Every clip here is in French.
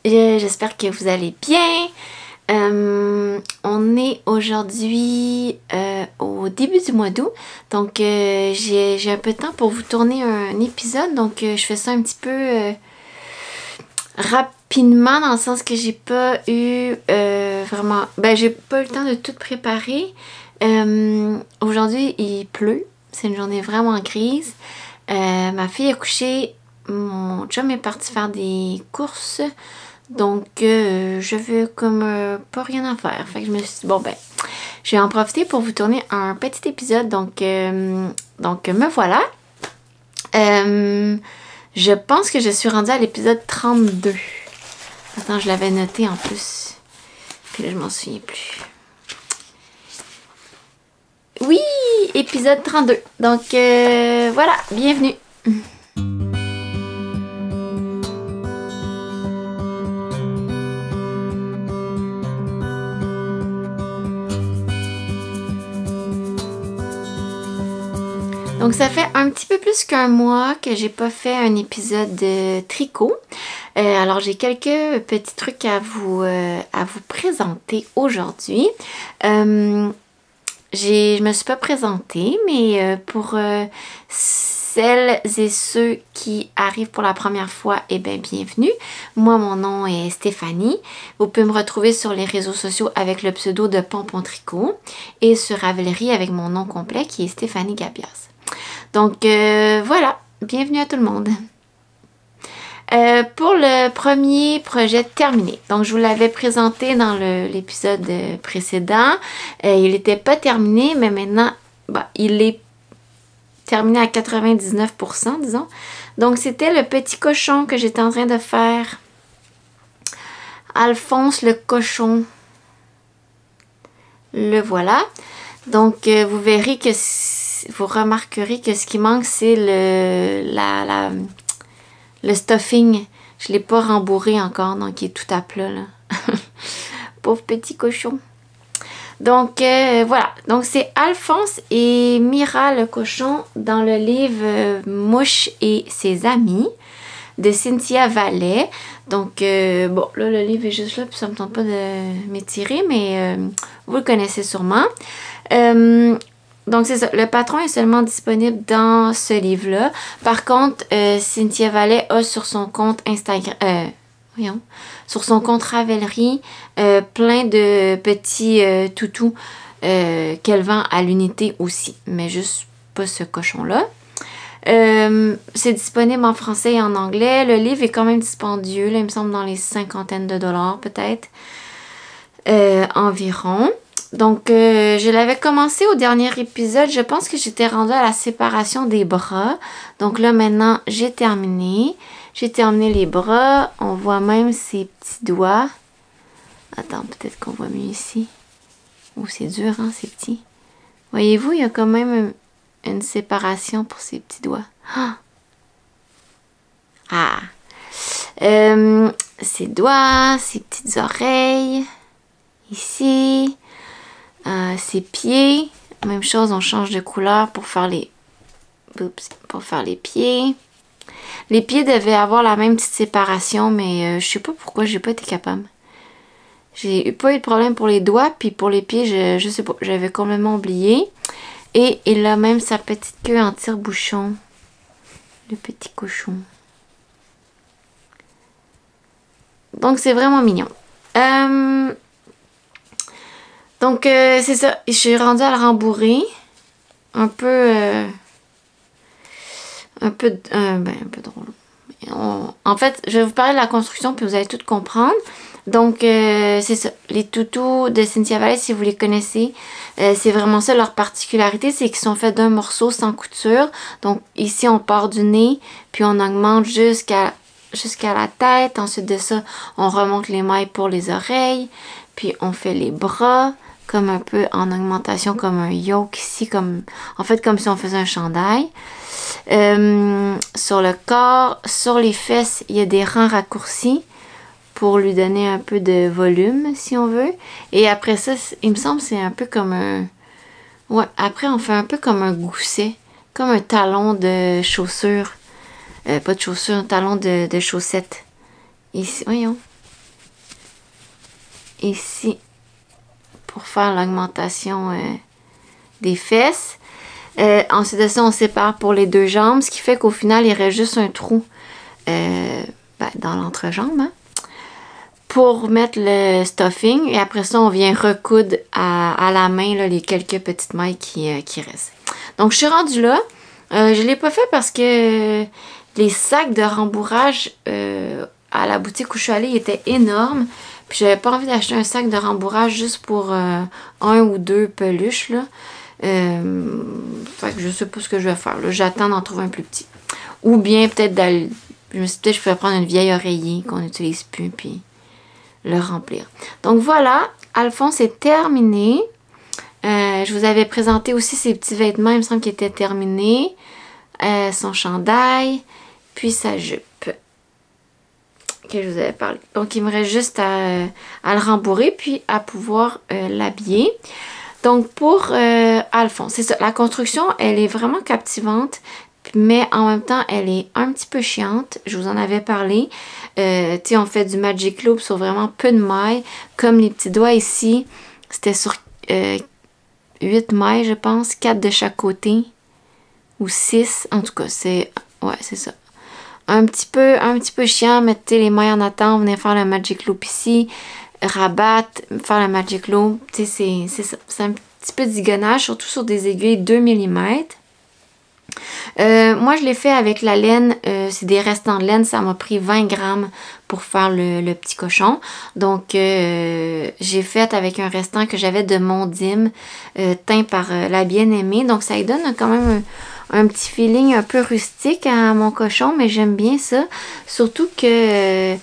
j'espère que vous allez bien. On est aujourd'hui au début du mois d'août, donc j'ai un peu de temps pour vous tourner un épisode, donc je fais ça un petit peu rapidement dans le sens que j'ai pas eu vraiment, j'ai pas eu le temps de tout préparer. Aujourd'hui il pleut, c'est une journée vraiment grise. Ma fille a couché, mon chum est parti faire des courses. Donc, je vais comme pas rien à faire. Fait que je me suis dit, bon ben, je vais en profiter pour vous tourner un petit épisode. Donc me voilà. Je pense que je suis rendue à l'épisode 32. Attends, je l'avais noté en plus. Puis là, je m'en souviens plus. Oui, épisode 32. Donc, voilà, bienvenue. Donc ça fait un petit peu plus qu'un mois que j'ai pas fait un épisode de tricot. Alors j'ai quelques petits trucs à vous présenter aujourd'hui. Je me suis pas présentée, mais pour celles et ceux qui arrivent pour la première fois, eh bien bienvenue. Moi mon nom est Stéphanie. Vous pouvez me retrouver sur les réseaux sociaux avec le pseudo de Pompon Tricot et sur Ravelry avec mon nom complet qui est Stéphanie Gabias. Donc voilà, bienvenue à tout le monde. Pour le premier projet terminé, donc je vous l'avais présenté dans l'épisode précédent, il n'était pas terminé, mais maintenant il est terminé à 99%, disons. Donc c'était le petit cochon que j'étais en train de faire. Alphonse le cochon. Le voilà. Donc vous verrez que vous remarquerez que ce qui manque, c'est le stuffing. Je ne l'ai pas rembourré encore, donc il est tout à plat, là. Pauvre petit cochon. Donc, voilà. Donc, c'est Alphonse et Mira le cochon dans le livre Mouche et ses amis de Cynthia Vallet. Donc, bon, là, le livre est juste là, puis ça ne me tente pas de m'étirer, mais vous le connaissez sûrement. Donc, c'est ça. Le patron est seulement disponible dans ce livre-là. Par contre, Cynthia Vallet a sur son compte Instagram... sur son compte Ravelry, plein de petits toutous qu'elle vend à l'unité aussi. Mais juste pas ce cochon-là. C'est disponible en français et en anglais. Le livre est quand même dispendieux. Là, il me semble dans les cinquantaines de dollars peut-être. Environ. Donc, je l'avais commencé au dernier épisode. Je pense que j'étais rendue à la séparation des bras. Donc là, maintenant, j'ai terminé. J'ai terminé les bras. On voit même ses petits doigts. Attends, peut-être qu'on voit mieux ici. Oh, c'est dur, hein, ces petits. Voyez-vous, il y a quand même une séparation pour ses petits doigts. Ah! Ses doigts, ses petites oreilles. Ici. Ses pieds, même chose, on change de couleur pour faire les pieds. Les pieds devaient avoir la même petite séparation, mais je sais pas pourquoi j'ai pas été capable. J'ai pas eu de problème pour les doigts, puis pour les pieds, je sais pas, j'avais complètement oublié. Et il a même sa petite queue en tire-bouchon. Le petit cochon. Donc c'est vraiment mignon. Donc, c'est ça. Je suis rendue à le rembourrer. Un peu drôle. En fait, je vais vous parler de la construction, puis vous allez tout comprendre. Donc, c'est ça. Les toutous de Cynthia Vallet, si vous les connaissez, c'est vraiment ça leur particularité, c'est qu'ils sont faits d'un morceau sans couture. Donc, ici, on part du nez, puis on augmente jusqu'à la tête. Ensuite de ça, on remonte les mailles pour les oreilles. Puis, on fait les bras. Comme un peu en augmentation, comme un yoke ici, en fait comme si on faisait un chandail. Sur le corps, sur les fesses, il y a des rangs raccourcis pour lui donner un peu de volume, si on veut. Et après ça, il me semble c'est un peu comme un... Ouais, après on fait un peu comme un gousset, comme un talon de chaussure. Pas de chaussure, un talon de chaussette. Ici, voyons. ici pour faire l'augmentation des fesses. Ensuite de ça, on sépare pour les deux jambes, ce qui fait qu'au final, il reste juste un trou dans l'entrejambe, hein, pour mettre le stuffing. Et après ça, on vient recoudre à la main là, les quelques petites mailles qui restent. Donc, je suis rendue là. Je ne l'ai pas fait parce que les sacs de rembourrage à la boutique où je suis allée étaient énormes. Puis, j'avais pas envie d'acheter un sac de rembourrage juste pour un ou deux peluches, là. Fait que je sais pas ce que je vais faire. J'attends d'en trouver un plus petit. Ou bien peut-être je me suis dit peut-être je pourrais prendre une vieille oreiller qu'on n'utilise plus puis le remplir. Donc voilà, Alphonse est terminé. Je vous avais présenté aussi ses petits vêtements, il me semble qu'ils étaient terminés. Son chandail, puis sa jupe que je vous avais parlé. Donc il me reste juste à le rembourrer puis à pouvoir l'habiller. Donc pour Alphonse, c'est ça, la construction, elle est vraiment captivante, mais en même temps, elle est un petit peu chiante. Je vous en avais parlé. Tu sais, on fait du Magic Loop sur vraiment peu de mailles. Comme les petits doigts ici, c'était sur 8 mailles, je pense, 4 de chaque côté. Ou 6, en tout cas, c'est ça. Un petit peu chiant, mettez les mailles en attente, venez faire le Magic Loop ici. Rabattre, faire la Magic Loop, tu sais, c'est un petit peu d'igonnage, surtout sur des aiguilles 2 mm. Moi, je l'ai fait avec la laine, c'est des restants de laine, ça m'a pris 20 grammes pour faire le petit cochon. Donc, j'ai fait avec un restant que j'avais de Mondim, teint par la bien-aimée. Donc, ça lui donne quand même un petit feeling un peu rustique à mon cochon, mais j'aime bien ça. Surtout que...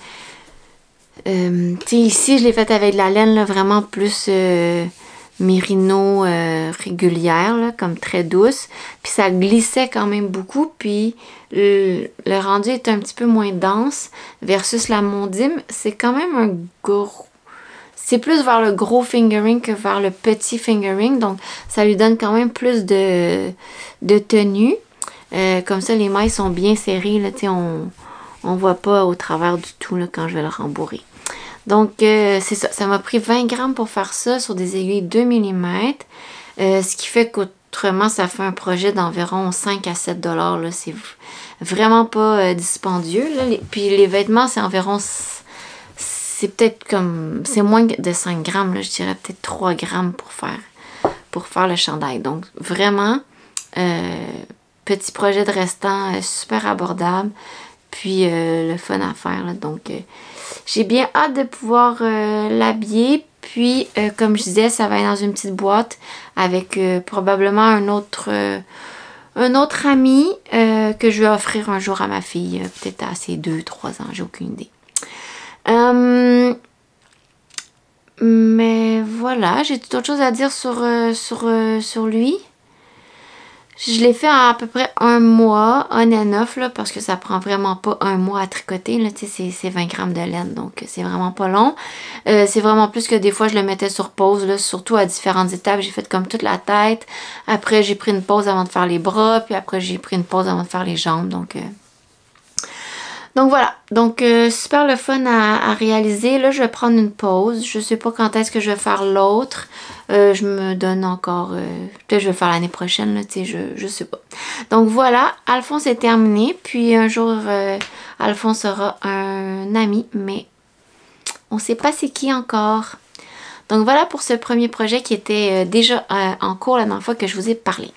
ici, je l'ai fait avec de la laine là, vraiment plus mérino régulière, là, comme très douce. Puis ça glissait quand même beaucoup. Puis le rendu est un petit peu moins dense versus la Mondim. C'est quand même un gros... C'est plus vers le gros fingering que vers le petit fingering. Donc, ça lui donne quand même plus de tenue. Comme ça, les mailles sont bien serrées. Là, on voit pas au travers du tout là, quand je vais le rembourrer. Donc, c'est ça. Ça m'a pris 20 grammes pour faire ça sur des aiguilles 2 mm. Ce qui fait qu'autrement, ça fait un projet d'environ 5 à 7 $. C'est vraiment pas dispendieux. Là. Puis les vêtements, c'est environ... C'est peut-être comme... C'est moins de 5 grammes. Là, je dirais peut-être 3 grammes pour faire le chandail. Donc, vraiment, petit projet de restant super abordable. Puis, le fun à faire. Là. Donc, j'ai bien hâte de pouvoir l'habiller. Puis, comme je disais, ça va être dans une petite boîte avec probablement un autre ami que je vais offrir un jour à ma fille. Peut-être à ses 2-3 ans, j'ai aucune idée. Mais voilà, j'ai tout autre chose à dire sur lui. Je l'ai fait à peu près 1 mois, on and off, là, parce que ça prend vraiment pas 1 mois à tricoter. Là, c'est 20 grammes de laine, donc c'est vraiment pas long. C'est vraiment plus que des fois, je le mettais sur pause, là, surtout à différentes étapes. J'ai fait comme toute la tête. Après, j'ai pris une pause avant de faire les bras, puis après, j'ai pris une pause avant de faire les jambes. Donc voilà, donc super le fun à réaliser. Là, je vais prendre une pause. Je sais pas quand est-ce que je vais faire l'autre. Je me donne encore... peut-être je vais faire l'année prochaine, là, tu sais, je sais pas. Donc voilà, Alphonse est terminé. Puis un jour, Alphonse aura un ami, mais on sait pas c'est qui encore. Donc voilà pour ce premier projet qui était déjà en cours la dernière fois que je vous ai parlé.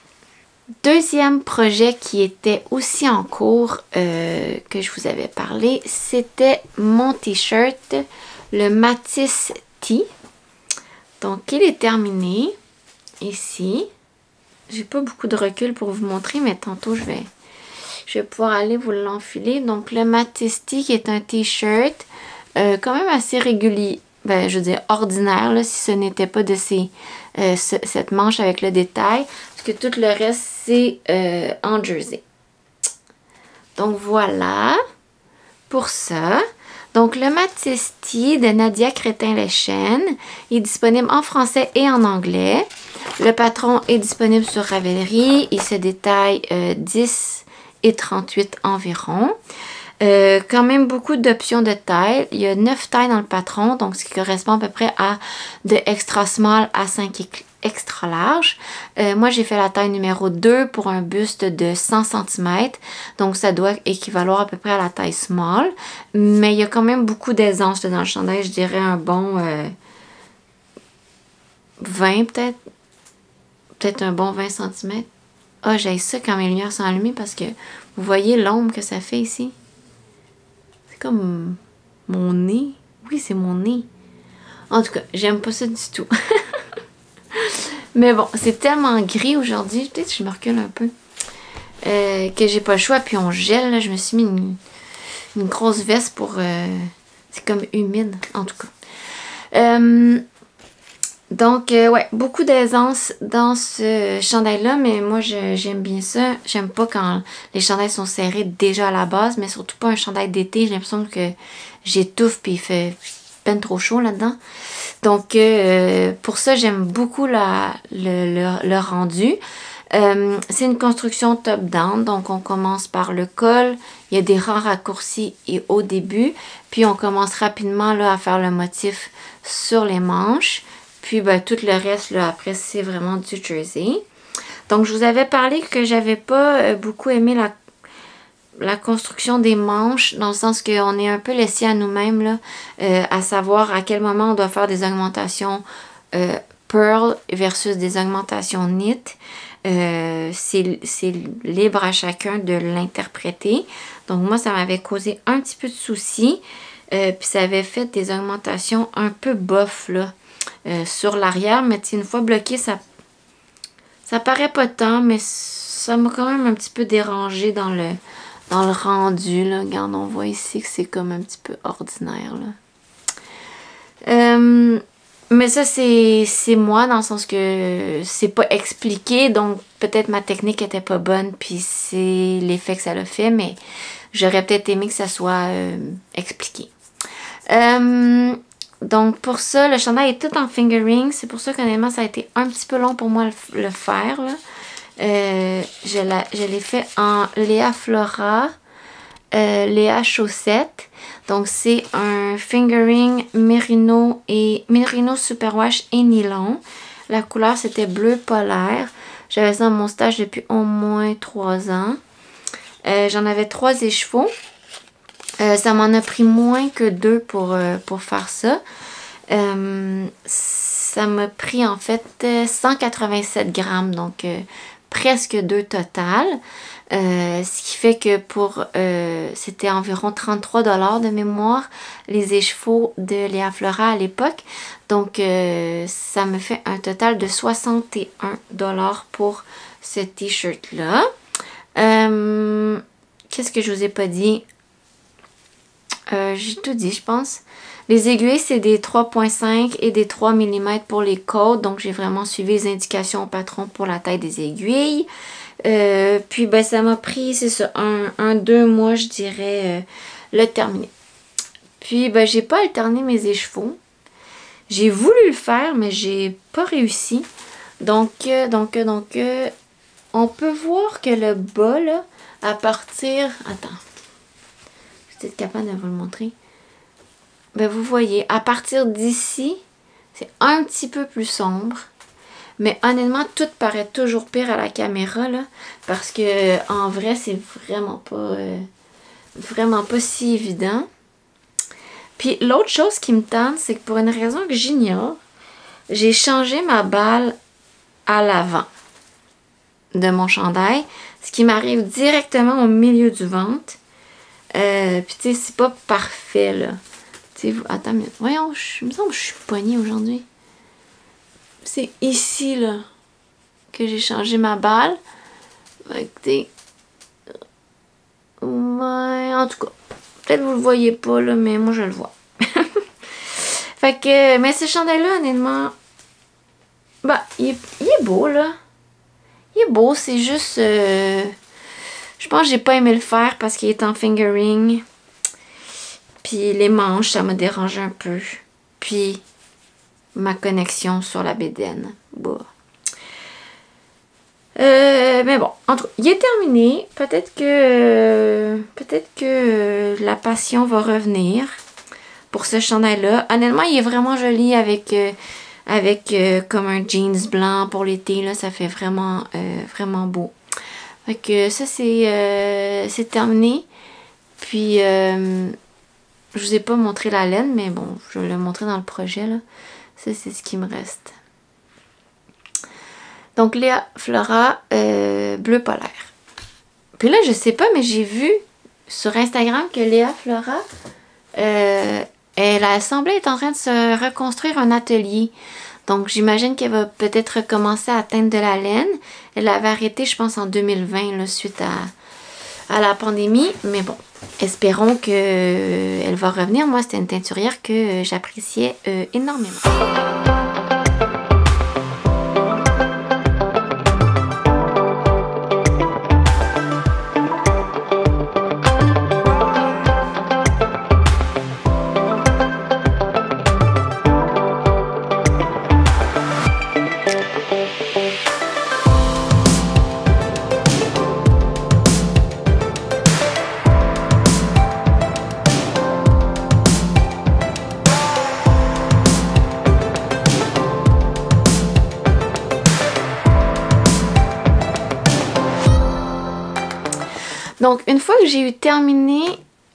Deuxième projet qui était aussi en cours que je vous avais parlé, c'était mon t-shirt, le Matisse Tee. Donc il est terminé ici. J'ai pas beaucoup de recul pour vous montrer, mais tantôt je vais pouvoir aller vous l'enfiler. Donc le Matisse Tee qui est un t-shirt quand même assez régulier. Ben, je veux dire ordinaire là, si ce n'était pas de cette manche avec le détail. Parce que tout le reste, c'est en jersey. Donc voilà pour ça. Donc le Matisse Tee de Nadia Crétin-Lechaine est disponible en français et en anglais. Le patron est disponible sur Ravelry. Il se détaille 10 et 38 environ. Quand même beaucoup d'options de taille. Il y a 9 tailles dans le patron, donc ce qui correspond à peu près à de extra small à 5 extra large. Moi, j'ai fait la taille numéro 2 pour un buste de 100 cm, donc ça doit équivaloir à peu près à la taille small. Mais il y a quand même beaucoup d'aisance dans le chandail, je dirais un bon 20 peut-être. Peut-être un bon 20 cm. Ah, j'ai ça quand mes lumières sont allumées parce que vous voyez l'ombre que ça fait ici. C'est comme mon nez. Oui, c'est mon nez. En tout cas, j'aime pas ça du tout. Mais bon, c'est tellement gris aujourd'hui. Peut-être que je me recule un peu. Que j'ai pas le choix. Puis on gèle. Là. Je me suis mis une grosse veste pour... c'est comme humide, en tout cas. Donc, ouais, beaucoup d'aisance dans ce chandail-là, mais moi, j'aime bien ça. J'aime pas quand les chandails sont serrés déjà à la base, mais surtout pas un chandail d'été. J'ai l'impression que j'étouffe puis il fait peine trop chaud là-dedans. Donc, pour ça, j'aime beaucoup le rendu. C'est une construction top-down, donc on commence par le col. Il y a des rangs raccourcis et au début, puis on commence rapidement là, à faire le motif sur les manches. Puis ben, tout le reste, là, après, c'est vraiment du jersey. Donc, je vous avais parlé que j'avais pas beaucoup aimé la construction des manches, dans le sens qu'on est un peu laissé à nous-mêmes, là, à savoir à quel moment on doit faire des augmentations pearl versus des augmentations knit. C'est libre à chacun de l'interpréter. Donc, moi, ça m'avait causé un petit peu de soucis. Puis, ça avait fait des augmentations un peu bof, là. Sur l'arrière, mais une fois bloqué, ça paraît pas tant, mais ça m'a quand même un petit peu dérangé dans le rendu. Là. Regarde, on voit ici que c'est comme un petit peu ordinaire. Là. Mais ça, c'est moi, dans le sens que c'est pas expliqué, donc peut-être ma technique était pas bonne, puis c'est l'effet que ça l'a fait, mais j'aurais peut-être aimé que ça soit expliqué. Donc, pour ça, le chandail est tout en fingering. C'est pour ça qu'honnêtement, ça a été un petit peu long pour moi le faire. Là. Je l'ai fait en Léa Flora, Léa Chaussette. Donc, c'est un fingering Merino Superwash et nylon. La couleur, c'était bleu polaire. J'avais ça dans mon stage depuis au moins 3 ans. J'en avais 3 écheveaux. Ça m'en a pris moins que 2 pour faire ça. Ça m'a pris en fait 187 grammes, donc presque 2 total. Ce qui fait que c'était environ 33 $ de mémoire, les écheveaux de Léa Flora à l'époque. Donc ça me fait un total de 61 $ pour ce t-shirt-là. Qu'est-ce que je vous ai pas dit? J'ai tout dit, je pense. Les aiguilles, c'est des 3,5 et des 3 mm pour les côtes. Donc, j'ai vraiment suivi les indications au patron pour la taille des aiguilles. Puis, ben, ça m'a pris, c'est ça, 2 mois, je dirais, le terminer. Puis, ben, j'ai pas alterné mes écheveaux. J'ai voulu le faire, mais j'ai pas réussi. Donc, on peut voir que le bas, là, à partir... Attends. Je vais être capable de vous le montrer. Ben, vous voyez, à partir d'ici, c'est un petit peu plus sombre. Mais honnêtement, tout paraît toujours pire à la caméra, là. Parce que en vrai, c'est vraiment pas si évident. Puis l'autre chose qui me tente, c'est que pour une raison que j'ignore, j'ai changé ma balle à l'avant de mon chandail. Ce qui m'arrive directement au milieu du ventre. Puis tu sais, c'est pas parfait, là. Tu sais, attends, mais voyons, il me semble que je suis poignée aujourd'hui. C'est ici, là, que j'ai changé ma balle. Fait que, tu sais... Ouais, en tout cas, peut-être vous le voyez pas, là, mais moi, je le vois. Fait que, mais ce chandail-là, honnêtement, bah, il est beau, là. Il est beau, c'est juste... je pense que j'ai pas aimé le faire parce qu'il est en fingering. Puis les manches, ça m'a dérangé un peu. Puis ma connexion sur la bédaine. Bah. Mais bon, en tout cas, il est terminé. Peut-être que la passion va revenir pour ce chandail-là. Honnêtement, il est vraiment joli avec comme un jeans blanc pour l'été. Là, ça fait vraiment, vraiment beau. Fait que ça, c'est terminé. Puis, je vous ai pas montré la laine, mais bon, je vais le montrer dans le projet, là. Ça, c'est ce qui me reste. Donc, Léa Flora bleu polaire. Puis là, je sais pas, mais j'ai vu sur Instagram que Léa Flora, elle a semblé être en train de se reconstruire un atelier. Donc, j'imagine qu'elle va peut-être recommencer à teindre de la laine. Elle avait arrêté, je pense, en 2020, là, suite à la pandémie. Mais bon, espérons qu'elle va revenir. Moi, c'était une teinturière que j'appréciais énormément. Donc, une fois que j'ai eu terminé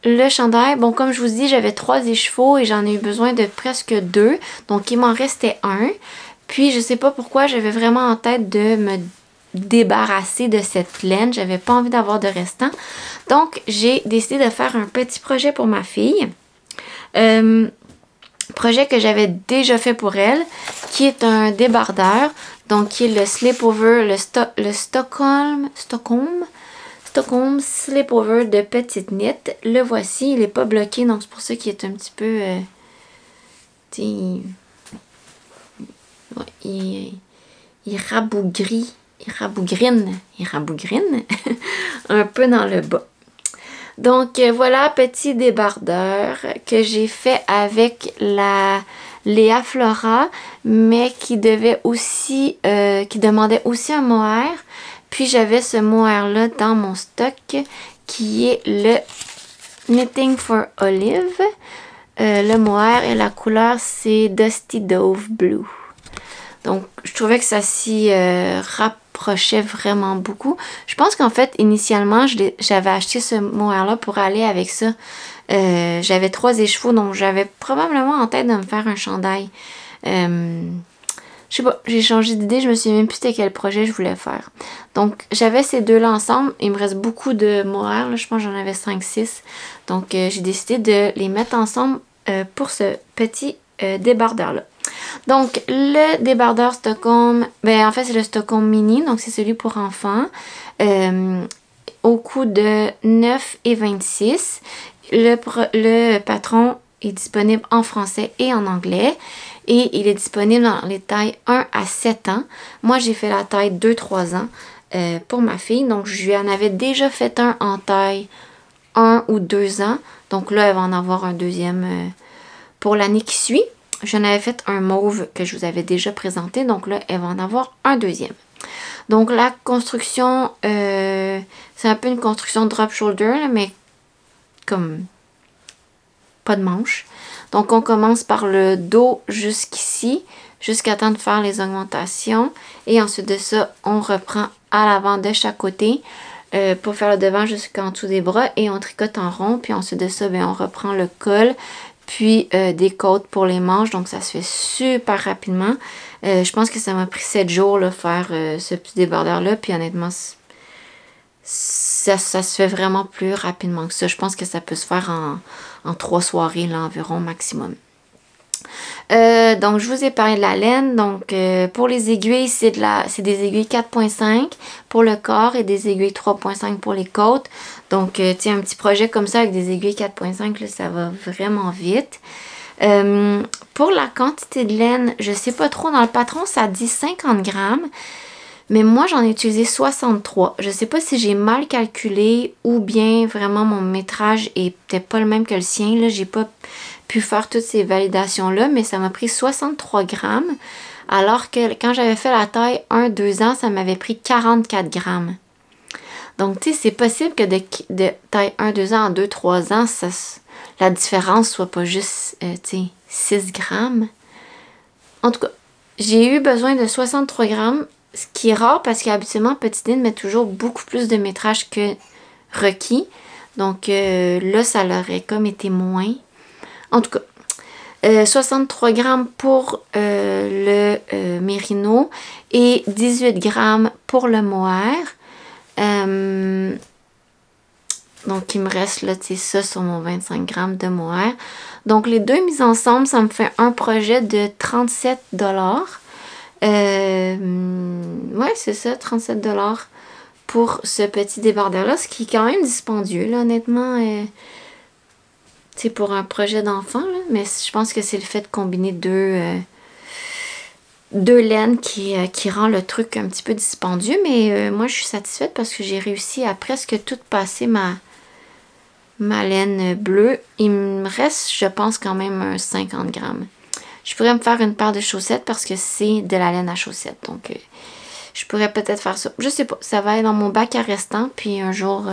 le chandail, bon, comme je vous dis, j'avais 3 écheveaux et j'en ai eu besoin de presque 2. Donc, il m'en restait un. Puis, je sais pas pourquoi, j'avais vraiment en tête de me débarrasser de cette laine. J'avais pas envie d'avoir de restant. Donc, j'ai décidé de faire un petit projet pour ma fille. Projet que j'avais déjà fait pour elle, qui est un débardeur. Donc, qui est le Slipover, le Stockholm Slipover de petite knit. Le voici, il n'est pas bloqué, donc c'est pour ça qu'il est un petit peu... il rabougrine un peu dans le bas. Donc voilà, petit débardeur que j'ai fait avec la Léa Flora, mais qui demandait aussi un mohair. Puis j'avais ce mohair-là dans mon stock qui est le Knitting for Olive. Le mohair et la couleur, c'est Dusty Dove Blue. Donc, je trouvais que ça s'y rapprochait vraiment beaucoup. Je pense qu'en fait, initialement, j'avais acheté ce mohair-là pour aller avec ça. J'avais 3 écheveaux, donc j'avais probablement en tête de me faire un chandail. Je sais pas, j'ai changé d'idée, je me souviens même plus c'était quel projet je voulais faire. Donc, j'avais ces deux-là ensemble. Il me reste beaucoup de mohair, là, je pense que j'en avais 5-6. Donc, j'ai décidé de les mettre ensemble pour ce petit débardeur-là. Donc, le débardeur Stockholm, ben en fait, c'est le Stockholm Mini, donc c'est celui pour enfants, au coût de 9,26 $. Le patron est disponible en français et en anglais. Et il est disponible dans les tailles 1 à 7 ans. Moi, j'ai fait la taille 2-3 ans pour ma fille. Donc, je lui en avais déjà fait un en taille 1 ou 2 ans. Donc là, elle va en avoir un deuxième pour l'année qui suit. J'en avais fait un mauve que je vous avais déjà présenté. Donc là, elle va en avoir un deuxième. Donc, la construction, c'est un peu une construction drop shoulder, là, mais comme pas de manche. Donc, on commence par le dos jusqu'ici, jusqu'à temps de faire les augmentations. Et ensuite de ça, on reprend à l'avant de chaque côté pour faire le devant jusqu'en dessous des bras. Et on tricote en rond. Puis ensuite de ça, bien, on reprend le col. Puis des côtes pour les manches. Donc, ça se fait super rapidement. Je pense que ça m'a pris 7 jours là, faire ce petit débardeur-là. Puis honnêtement, ça se fait vraiment plus rapidement que ça. Je pense que ça peut se faire en 3 soirées là, environ maximum. Donc, je vous ai parlé de la laine. Donc, pour les aiguilles, c'est des aiguilles 4.5 pour le corps et des aiguilles 3.5 pour les côtes. Donc, tiens, un petit projet comme ça avec des aiguilles 4.5, là, ça va vraiment vite. Pour la quantité de laine, je sais pas trop. Dans le patron, ça dit 50 grammes. Mais moi, j'en ai utilisé 63. Je sais pas si j'ai mal calculé ou bien vraiment mon métrage est peut-être pas le même que le sien. Là, j'ai pas pu faire toutes ces validations-là, mais ça m'a pris 63 grammes, alors que quand j'avais fait la taille 1-2 ans, ça m'avait pris 44 grammes. Donc, tu sais, c'est possible que de taille 1-2 ans en 2-3 ans, la différence soit pas juste, tu sais, 6 grammes. En tout cas, j'ai eu besoin de 63 grammes, ce qui est rare parce qu'habituellement, Petite Inde met toujours beaucoup plus de métrage que requis. Donc là, ça l'aurait comme été moins. En tout cas, 63 grammes pour le mérino et 18 grammes pour le mohair. Donc, il me reste là, tu sais, ça sur mon 25 grammes de mohair. Donc, les deux mises ensemble, ça me fait un projet de 37 $. Ouais, c'est ça, 37 $ pour ce petit débardeur-là, ce qui est quand même dispendieux, là, honnêtement. C'est pour un projet d'enfant, là, mais je pense que c'est le fait de combiner deux laines qui rend le truc un petit peu dispendieux, mais moi, je suis satisfaite parce que j'ai réussi à presque tout passer ma laine bleue. Il me reste, je pense, quand même un 50 grammes. Je pourrais me faire une paire de chaussettes parce que c'est de la laine à chaussettes. Donc, je pourrais peut-être faire ça. Je sais pas. Ça va être dans mon bac à restant. Puis un jour,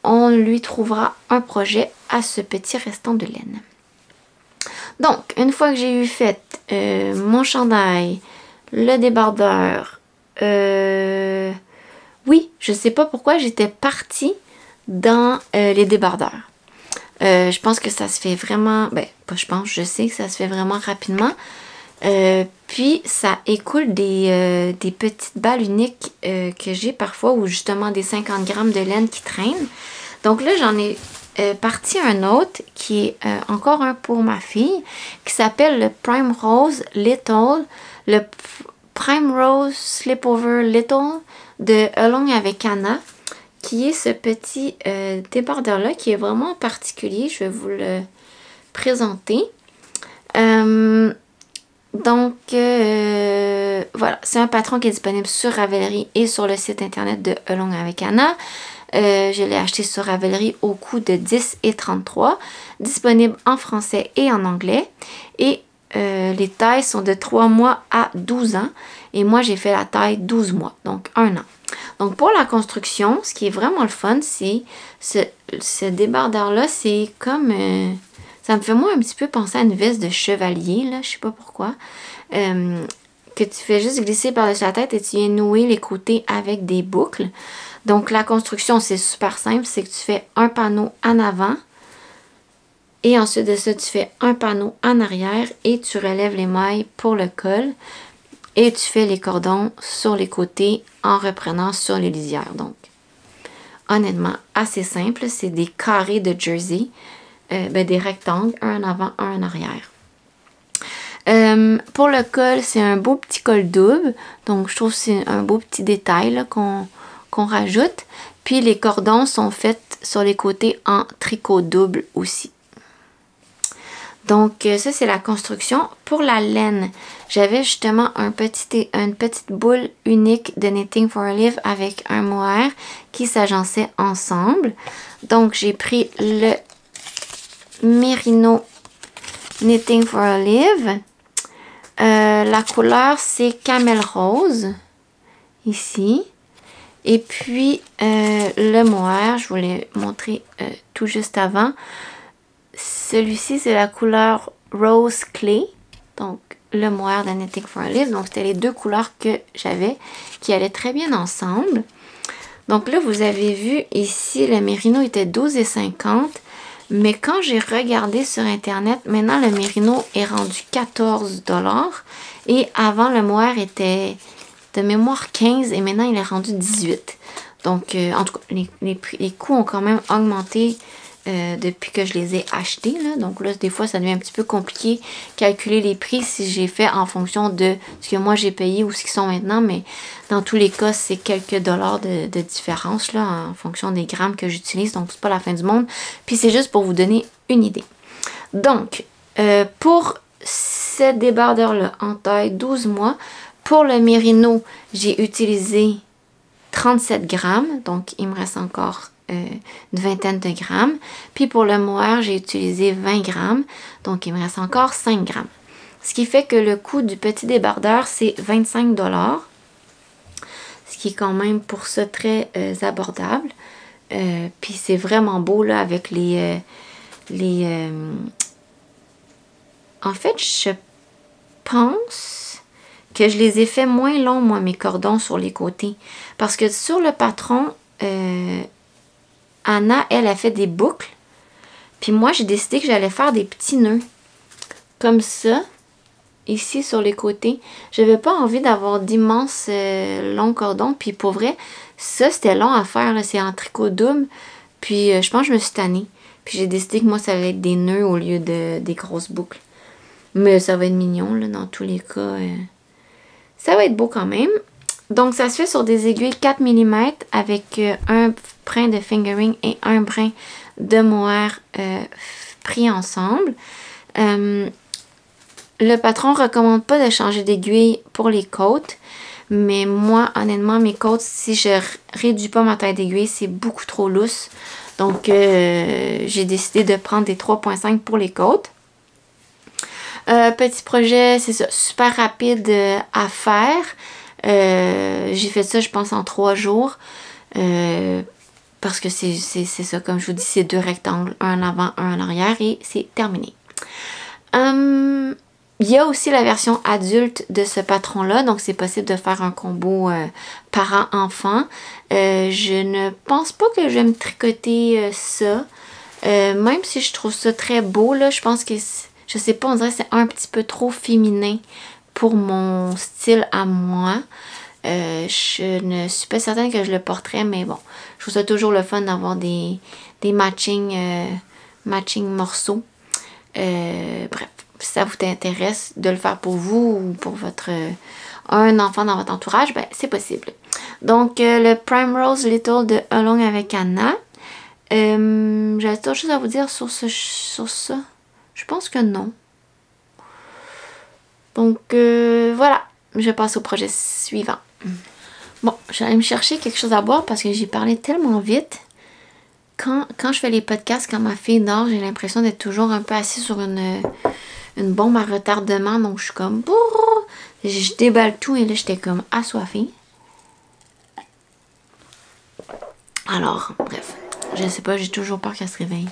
on lui trouvera un projet à ce petit restant de laine. Donc, une fois que j'ai eu fait mon chandail, le débardeur, oui, je sais pas pourquoi j'étais partie dans les débardeurs. Je pense que ça se fait vraiment, ben, pas je pense, je sais que ça se fait vraiment rapidement. Puis, ça écoule des petites balles uniques que j'ai parfois, ou justement des 50 grammes de laine qui traînent. Donc là, j'en ai parti un autre, qui est encore un pour ma fille, qui s'appelle le Prime Rose Little, le Prime Rose Slipover Little de Along avec Anna, qui est ce petit débardeur-là qui est vraiment particulier. Je vais vous le présenter. Donc, voilà, c'est un patron qui est disponible sur Ravelry et sur le site internet de Along avec Anna. Je l'ai acheté sur Ravelry au coût de 10,33 $, disponible en français et en anglais. Et les tailles sont de 3 mois à 12 ans. Et moi, j'ai fait la taille 12 mois, donc 1 an. Donc, pour la construction, ce qui est vraiment le fun, c'est ce débardeur-là, c'est comme... ça me fait moi un petit peu penser à une veste de chevalier, là, je sais pas pourquoi. Que tu fais juste glisser par-dessus la tête et tu viens nouer les côtés avec des boucles. Donc, la construction, c'est super simple. C'est que tu fais un panneau en avant. Et ensuite de ça, tu fais un panneau en arrière. Et tu relèves les mailles pour le col. Et tu fais les cordons sur les côtés en reprenant sur les lisières. Donc, honnêtement, assez simple. C'est des carrés de jersey. Des rectangles, un en avant, un en arrière. Pour le col, c'est un beau petit col double. Donc, je trouve que c'est un beau petit détail qu'on rajoute. Puis, les cordons sont faits sur les côtés en tricot double aussi. Donc, ça, c'est la construction. Pour la laine, j'avais justement une petite boule unique de Knitting for a Live avec un mohair qui s'agençait ensemble. Donc, j'ai pris le Merino Knitting for a Live. La couleur, c'est Camel Rose, ici. Et puis, le mohair, je vous l'ai montré tout juste avant. Celui-ci, c'est la couleur Rose Clay. Donc, le mohair de Knitting for a Live. Donc, c'était les deux couleurs que j'avais qui allaient très bien ensemble. Donc là, vous avez vu ici, le Merino était 12,50 $. Mais quand j'ai regardé sur Internet, maintenant le Merino est rendu 14 $. Et avant, le mohair était de mémoire 15 et maintenant il est rendu 18 $. Donc, en tout cas, les coûts ont quand même augmenté depuis que je les ai achetés, là. Donc là, des fois, ça devient un petit peu compliqué calculer les prix si j'ai fait en fonction de ce que moi j'ai payé ou ce qu'ils sont maintenant. Mais dans tous les cas, c'est quelques dollars de différence là, en fonction des grammes que j'utilise. Donc, c'est pas la fin du monde. Puis, c'est juste pour vous donner une idée. Donc, pour ce débardeur-là en taille 12 mois, pour le Merino, j'ai utilisé 37 grammes. Donc, il me reste encore une vingtaine de grammes. Puis pour le mohair, j'ai utilisé 20 grammes. Donc, il me reste encore 5 grammes. Ce qui fait que le coût du petit débardeur, c'est 25 $. Ce qui est quand même pour ça très abordable. Puis c'est vraiment beau là avec en fait, je pense que je les ai fait moins longs, moi, mes cordons sur les côtés. Parce que sur le patron, Anna, elle a fait des boucles. Puis moi, j'ai décidé que j'allais faire des petits nœuds. Comme ça. Ici, sur les côtés. J'avais pas envie d'avoir d'immenses longs cordons. Puis pour vrai, ça, c'était long à faire. C'est en tricot double. Puis je pense que je me suis tannée. Puis j'ai décidé que moi, ça allait être des nœuds au lieu des grosses boucles. Mais ça va être mignon, là, dans tous les cas. Ça va être beau quand même. Donc, ça se fait sur des aiguilles 4 mm avec un brin de fingering et un brin de mohair pris ensemble. Le patron ne recommande pas de changer d'aiguille pour les côtes. Mais moi, honnêtement, mes côtes, si je réduis pas ma taille d'aiguille, c'est beaucoup trop lousse. Donc, j'ai décidé de prendre des 3,5 pour les côtes. Petit projet, c'est ça, super rapide à faire. J'ai fait ça, je pense, en 3 jours. Parce que c'est ça, comme je vous dis, c'est 2 rectangles, un en avant, un en arrière et c'est terminé. Il y a aussi la version adulte de ce patron-là, donc c'est possible de faire un combo parent-enfant. Je ne pense pas que je vais me tricoter ça. Même si je trouve ça très beau, là, je pense que, je sais pas, on dirait que c'est un petit peu trop féminin pour mon style à moi. Je ne suis pas certaine que je le porterais, mais bon, je trouve ça toujours le fun d'avoir des matching morceaux. Bref, si ça vous intéresse de le faire pour vous ou pour un enfant dans votre entourage, ben c'est possible. Donc, le Primrose Little de Along avec Anna. J'avais autre chose à vous dire sur ça. Je pense que non. Donc, voilà. Je passe au projet suivant. Bon, j'allais me chercher quelque chose à boire parce que j'ai parlé tellement vite. Quand je fais les podcasts, quand ma fille dort, j'ai l'impression d'être toujours un peu assise sur une bombe à retardement. Donc, je suis comme... Je déballe tout et là, j'étais comme assoiffée. Alors, bref. Je sais pas, j'ai toujours peur qu'elle se réveille.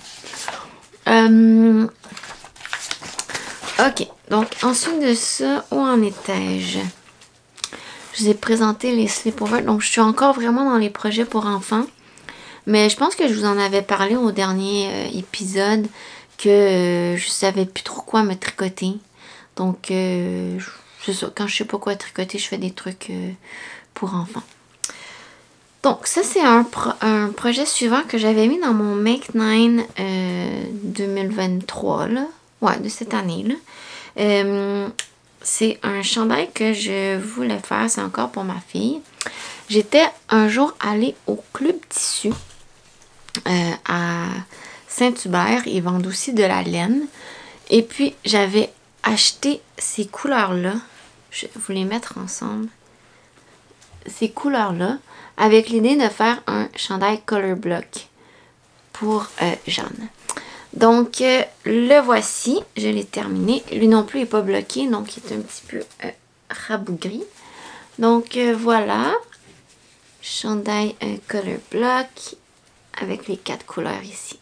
Ok, donc ensuite de ça, où en étais-je? Je vous ai présenté les sleepovers. Donc, je suis encore vraiment dans les projets pour enfants. Mais je pense que je vous en avais parlé au dernier épisode que je savais plus trop quoi me tricoter. Donc, c'est ça. Quand je sais pas quoi tricoter, je fais des trucs pour enfants. Donc, ça, c'est un projet suivant que j'avais mis dans mon Make 9 2023, là. Ouais, de cette année, là. C'est un chandail que je voulais faire. C'est encore pour ma fille. J'étais un jour allée au Club Tissu à Saint-Hubert. Ils vendent aussi de la laine. Et puis, j'avais acheté ces couleurs-là. Je vais vous les mettre ensemble. Ces couleurs-là. Avec l'idée de faire un chandail color block pour Jeanne. Donc, le voici. Je l'ai terminé. Lui non plus n'est pas bloqué. Donc, il est un petit peu rabougri. Donc, voilà. Chandail color block avec les 4 couleurs ici.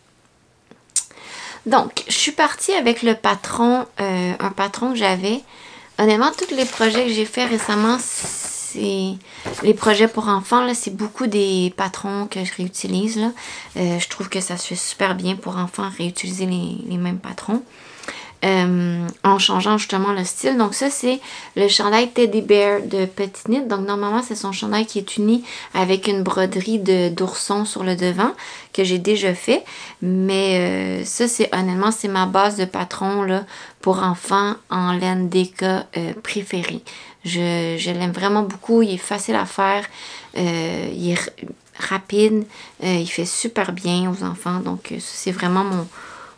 Donc, je suis partie avec le patron, un patron que j'avais. Honnêtement, tous les projets que j'ai fait récemment, c'est les projets pour enfants, là, c'est beaucoup des patrons que je réutilise, là. Je trouve que ça se fait super bien pour enfants, réutiliser les mêmes patrons. En changeant justement le style. Donc ça, c'est le chandail Teddy Bear de Petit Knit. Donc normalement, c'est son chandail qui est uni avec une broderie d'ourson sur le devant que j'ai déjà fait. Mais ça, c'est honnêtement, c'est ma base de patron là, pour enfants en laine Deka préférée. Je l'aime vraiment beaucoup. Il est facile à faire. Il est rapide. Il fait super bien aux enfants. Donc ça, c'est vraiment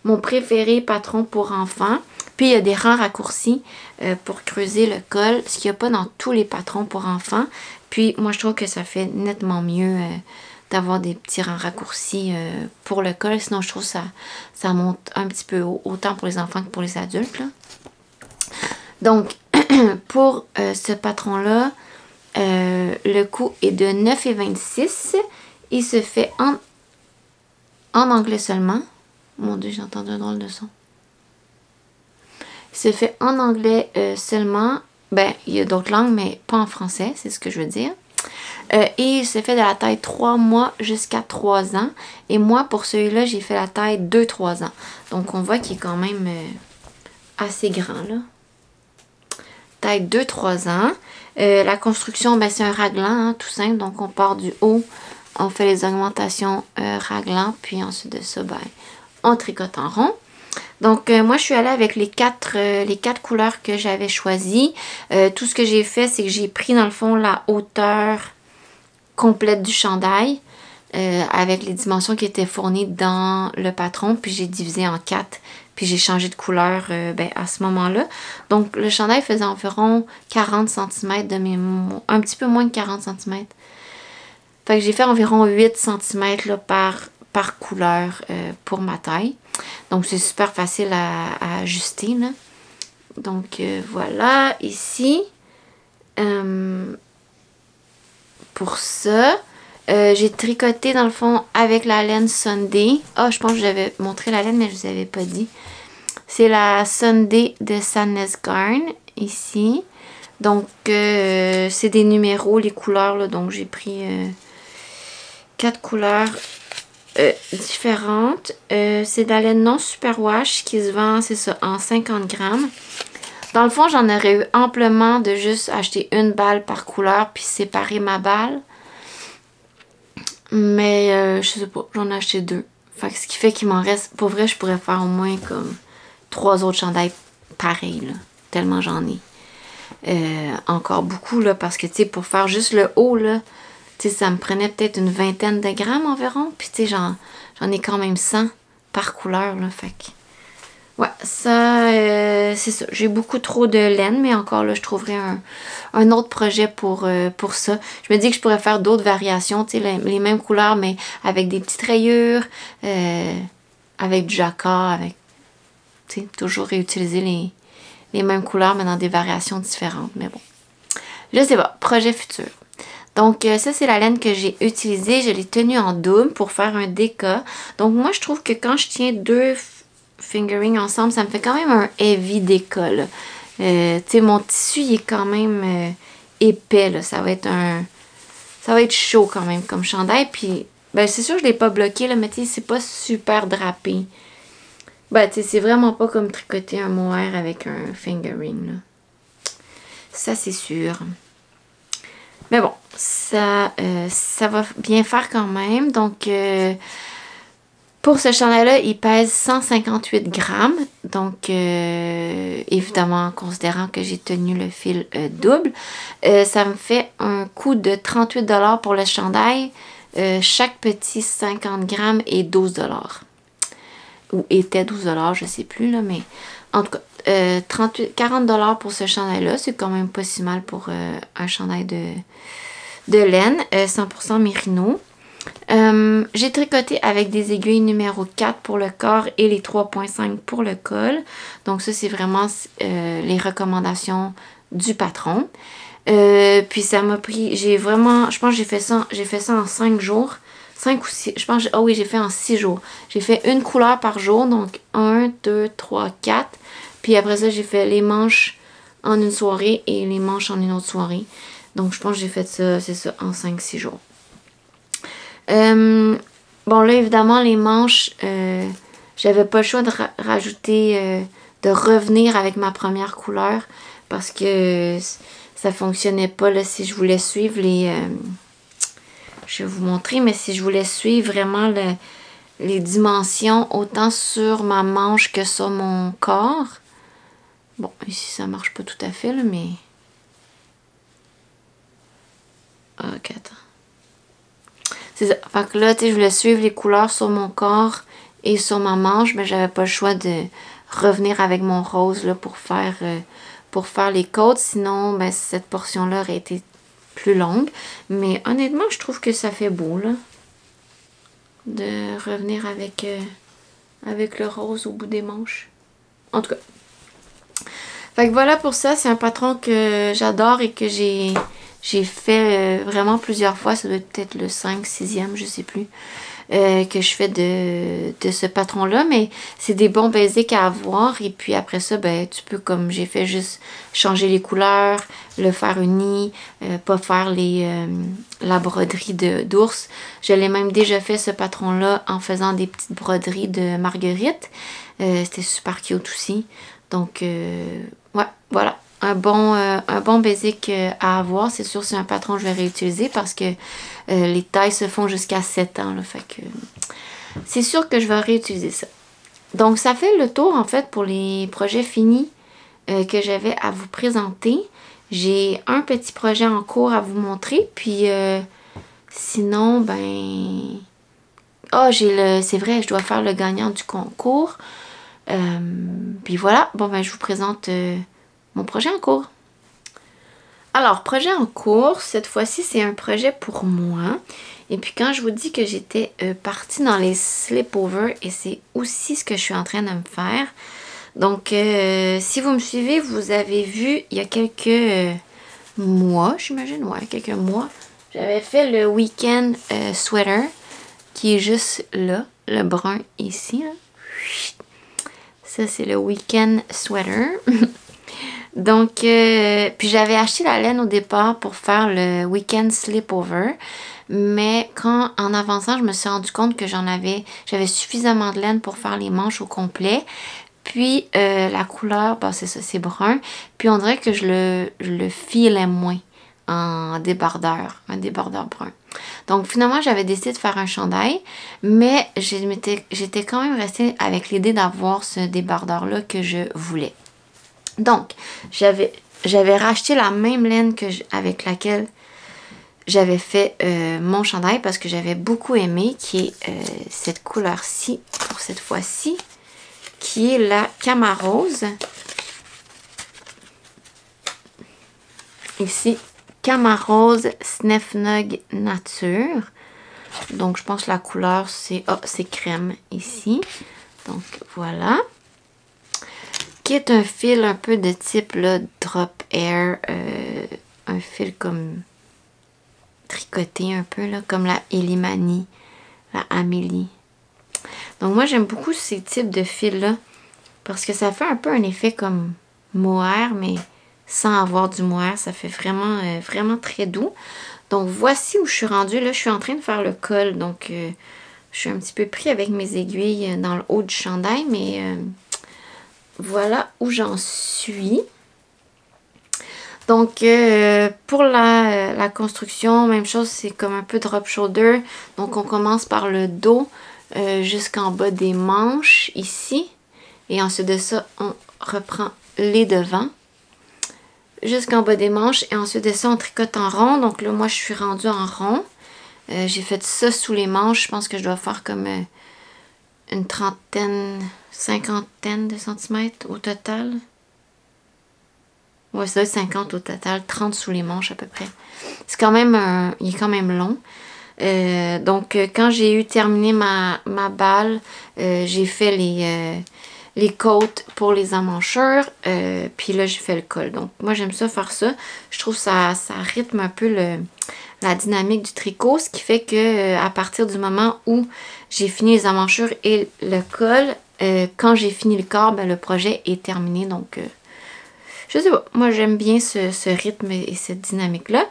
mon préféré patron pour enfants. Puis il y a des rangs raccourcis pour creuser le col, ce qu'il n'y a pas dans tous les patrons pour enfants. Puis moi je trouve que ça fait nettement mieux d'avoir des petits raccourcis pour le col. Sinon, je trouve que ça monte un petit peu haut, autant pour les enfants que pour les adultes, là. Donc, pour ce patron-là, le coût est de 9,26 $. Il se fait en anglais seulement. Mon Dieu, j'ai entendu un drôle de son. Il se fait en anglais seulement. Ben, il y a d'autres langues, mais pas en français, c'est ce que je veux dire. Et il se fait de la taille 3 mois jusqu'à 3 ans. Et moi, pour celui-là, j'ai fait la taille 2-3 ans. Donc, on voit qu'il est quand même assez grand, là. Taille 2-3 ans. La construction, ben, c'est un raglan, hein, tout simple. Donc, on part du haut, on fait les augmentations raglan, puis ensuite de ça, ben, on tricote en rond. Donc, moi, je suis allée avec les quatre couleurs que j'avais choisies. Tout ce que j'ai fait, c'est que j'ai pris, dans le fond, la hauteur complète du chandail avec les dimensions qui étaient fournies dans le patron, puis j'ai divisé en 4. Puis j'ai changé de couleur ben, à ce moment-là. Donc, le chandail faisait environ 40 cm de mémoire. Un petit peu moins de 40 cm. Fait que j'ai fait environ 8 cm là, par couleur pour ma taille. Donc, c'est super facile à ajuster, là. Donc, voilà. Ici, pour ça, j'ai tricoté, dans le fond, avec la laine Sunday. Ah, je pense que j'avais montré la laine, mais je ne vous avais pas dit. C'est la Sunday de Sadness Garn, ici. Donc, c'est des numéros, les couleurs, là. Donc, j'ai pris 4 couleurs différentes. C'est de la laine non superwash qui se vend, c'est ça, en 50 grammes. Dans le fond, j'en aurais eu amplement de juste acheter une balle par couleur puis séparer ma balle. Mais je sais pas, j'en ai acheté 2. Fait que ce qui fait qu'il m'en reste, pour vrai, je pourrais faire au moins comme 3 autres chandails pareils, là. Tellement j'en ai. Encore beaucoup, là, parce que, tu sais, pour faire juste le haut, là, tu sais, ça me prenait peut-être une vingtaine de grammes environ. Puis, tu sais, j'en ai quand même 100 par couleur, là, fait que... Ouais, ça, c'est ça. J'ai beaucoup trop de laine, mais encore là, je trouverai un autre projet pour ça. Je me dis que je pourrais faire d'autres variations, tu sais, les mêmes couleurs, mais avec des petites rayures, avec du jacquard, avec, tu sais, toujours réutiliser les mêmes couleurs, mais dans des variations différentes. Mais bon, je sais pas, projet futur. Donc, ça, c'est la laine que j'ai utilisée. Je l'ai tenue en double pour faire un déca. Donc, moi, je trouve que quand je tiens deux fingering ensemble, ça me fait quand même un heavy déca, là. Tu sais, mon tissu, il est quand même épais, là. Ça va être chaud quand même comme chandail. Puis, ben, c'est sûr que je l'ai pas bloqué, là, mais tu sais, c'est pas super drapé. Ben, tu sais, c'est vraiment pas comme tricoter un mohair avec un fingering, là. Ça, c'est sûr. Mais bon, ça va bien faire quand même. Donc, pour ce chandail-là, il pèse 158 grammes. Donc, évidemment, en considérant que j'ai tenu le fil double, ça me fait un coût de 38 $ pour le chandail. Chaque petit 50 grammes est 12 $. Ou était 12 $, je ne sais plus, là, mais en tout cas, 40 $ pour ce chandail-là. C'est quand même pas si mal pour un chandail de laine, 100% mérino. J'ai tricoté avec des aiguilles numéro 4 pour le corps et les 3.5 pour le col. Donc ça, c'est vraiment les recommandations du patron. Puis ça m'a pris, je pense que j'ai fait ça en 5 jours. 5 ou 6, je pense, oui, j'ai fait en 6 jours. J'ai fait une couleur par jour, donc 1, 2, 3, 4. Puis après ça, j'ai fait les manches en une soirée et les manches en une autre soirée. Donc je pense que j'ai fait ça, c'est ça, en 5-6 jours. Bon là, évidemment, les manches, j'avais pas le choix de rajouter, de revenir avec ma première couleur parce que ça fonctionnait pas là si je voulais suivre les... je vais vous montrer, mais si je voulais suivre vraiment les dimensions autant sur ma manche que sur mon corps. Bon, ici ça marche pas tout à fait là, mais... Ok, attends. C'est ça. Fait que là, tu sais, je voulais suivre les couleurs sur mon corps et sur ma manche, mais j'avais pas le choix de revenir avec mon rose là pour faire les côtes. Sinon, ben, cette portion-là aurait été plus longue. Mais honnêtement, je trouve que ça fait beau, là. de revenir avec, avec le rose au bout des manches. En tout cas. Fait que voilà pour ça. C'est un patron que j'adore et que j'ai fait vraiment plusieurs fois. Ça doit être peut-être le 5, 6e, je sais plus. Que je fais de ce patron-là, mais c'est des bons basiques à avoir, et puis après ça, ben, tu peux, comme j'ai fait, juste changer les couleurs, le faire uni, pas faire la broderie d'ours. Je l'ai même déjà fait, ce patron-là, en faisant des petites broderies de marguerite. C'était super cute aussi. Donc, ouais, voilà. Un bon basic à avoir. C'est sûr, c'est un patron que je vais réutiliser parce que les tailles se font jusqu'à 7 ans. Là, fait que c'est sûr que je vais réutiliser ça. Donc, ça fait le tour, en fait, pour les projets finis que j'avais à vous présenter. J'ai un petit projet en cours à vous montrer. Puis, sinon, ben... Ah, c'est vrai, je dois faire le gagnant du concours. Puis voilà, bon, ben, je vous présente... mon projet en cours. Alors, projet en cours, cette fois-ci, c'est un projet pour moi. Et puis quand je vous dis que j'étais partie dans les sleepovers, et c'est aussi ce que je suis en train de me faire. Donc, si vous me suivez, vous avez vu, il y a quelques mois, j'imagine, ouais, quelques mois, j'avais fait le week-end sweater, qui est juste là, le brun ici. Là. Ça, c'est le week-end sweater. Donc, puis j'avais acheté la laine au départ pour faire le week-end sleepover. Mais quand, en avançant, je me suis rendu compte que j'avais suffisamment de laine pour faire les manches au complet. Puis, la couleur, ben, c'est ça, c'est brun. Puis, on dirait que je le filais moins en débardeur, un débardeur brun. Donc, finalement, j'avais décidé de faire un chandail. Mais j'étais quand même restée avec l'idée d'avoir ce débardeur-là que je voulais. Donc, j'avais racheté la même laine avec laquelle j'avais fait mon chandail parce que j'avais beaucoup aimé, qui est cette couleur-ci, pour cette fois-ci, qui est la Camarose. Ici, Camarose Snefnug Nature. Donc, je pense que la couleur, c'est crème ici. Donc, voilà. Qui est un fil un peu de type là, drop air, un fil comme tricoté un peu, là, comme la Elimani, la Amélie. Donc moi j'aime beaucoup ces types de fils-là, parce que ça fait un peu un effet comme mohair, mais sans avoir du mohair, ça fait vraiment, vraiment très doux. Donc voici où je suis rendue, là je suis en train de faire le col, donc je suis un petit peu pris avec mes aiguilles dans le haut du chandail, mais... voilà où j'en suis. Donc, pour la construction, même chose, c'est comme un peu drop shoulder. Donc, on commence par le dos jusqu'en bas des manches, ici. Et ensuite de ça, on reprend les devants jusqu'en bas des manches. Et ensuite de ça, on tricote en rond. Donc là, moi, je suis rendue en rond. J'ai fait ça sous les manches. Je pense que je dois faire comme une trentaine... 50 de centimètres au total. Ouais, ça doit être 50 au total. 30 sous les manches à peu près. C'est quand même il est quand même long. Donc, quand j'ai eu terminé ma balle, j'ai fait les côtes pour les emmanchures. Puis là, j'ai fait le col. Donc, moi, j'aime ça faire ça. Je trouve que ça rythme un peu la dynamique du tricot. Ce qui fait que à partir du moment où j'ai fini les emmanchures et le col, quand j'ai fini le corps, ben, le projet est terminé. Donc, je sais pas. Moi, j'aime bien ce rythme et cette dynamique-là.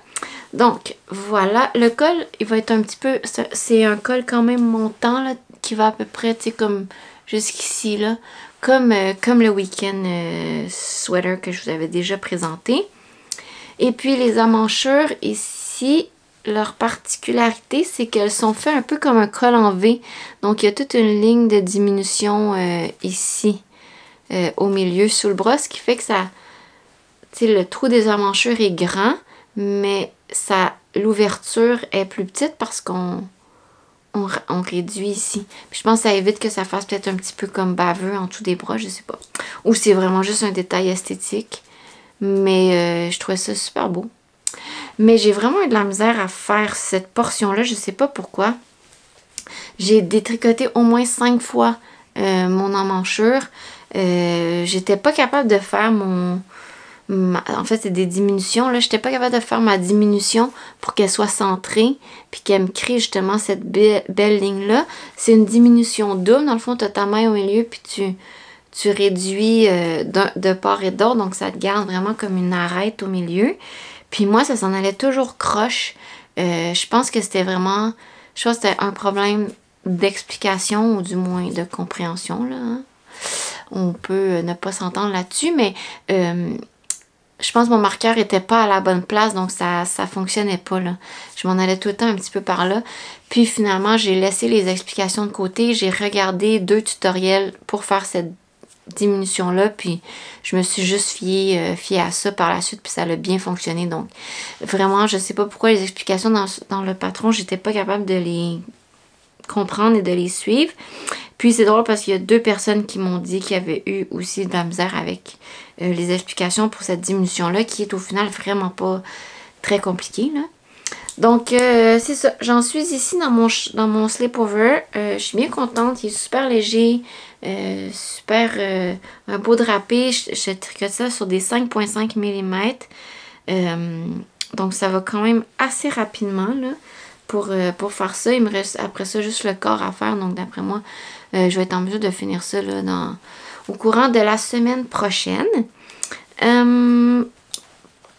Donc, voilà. Le col, il va être un petit peu... C'est un col quand même montant, là, qui va à peu près, tu sais, comme jusqu'ici, là. Comme le week-end sweater que je vous avais déjà présenté. Et puis, les emmanchures, ici... Leur particularité, c'est qu'elles sont faites un peu comme un col en V. Donc, il y a toute une ligne de diminution ici, au milieu, sous le bras, ce qui fait que ça... Tu sais, le trou des emmanchures est grand, mais l'ouverture est plus petite parce qu'on réduit ici. Puis je pense que ça évite que ça fasse peut-être un petit peu comme baveux en dessous des bras, je sais pas. Ou c'est vraiment juste un détail esthétique. Mais je trouvais ça super beau. Mais j'ai vraiment eu de la misère à faire cette portion-là. Je ne sais pas pourquoi. J'ai détricoté au moins 5 fois mon emmanchure. J'étais pas capable de faire en fait, c'est des diminutions. Là, j'étais pas capable de faire ma diminution pour qu'elle soit centrée, puis qu'elle me crée justement cette belle ligne-là. C'est une diminution double. Dans le fond, tu as ta main au milieu, puis tu réduis de part et d'autre. Donc, ça te garde vraiment comme une arête au milieu. Puis moi, ça s'en allait toujours croche. Je pense que c'était vraiment... Je pense que c'était un problème d'explication ou du moins de compréhension, là. Hein. On peut ne pas s'entendre là-dessus, mais... je pense que mon marqueur était pas à la bonne place, donc ça fonctionnait pas, là. Je m'en allais tout le temps un petit peu par là. Puis finalement, j'ai laissé les explications de côté. J'ai regardé 2 tutoriels pour faire cette diminution-là, puis je me suis juste fiée à ça par la suite, puis ça a bien fonctionné. Donc, vraiment, je sais pas pourquoi les explications dans le patron, j'étais pas capable de les comprendre et de les suivre. Puis c'est drôle parce qu'il y a 2 personnes qui m'ont dit qu'ils avaient eu aussi de la misère avec les explications pour cette diminution-là, qui est au final vraiment pas très compliquée, là. Donc, c'est ça. J'en suis ici dans mon sleepover. Je suis bien contente. Il est super léger. Super un beau drapé. Je tricote ça sur des 5,5 mm. Donc, ça va quand même assez rapidement, là, pour faire ça. Il me reste après ça juste le corps à faire. Donc, d'après moi, je vais être en mesure de finir ça là, au courant de la semaine prochaine.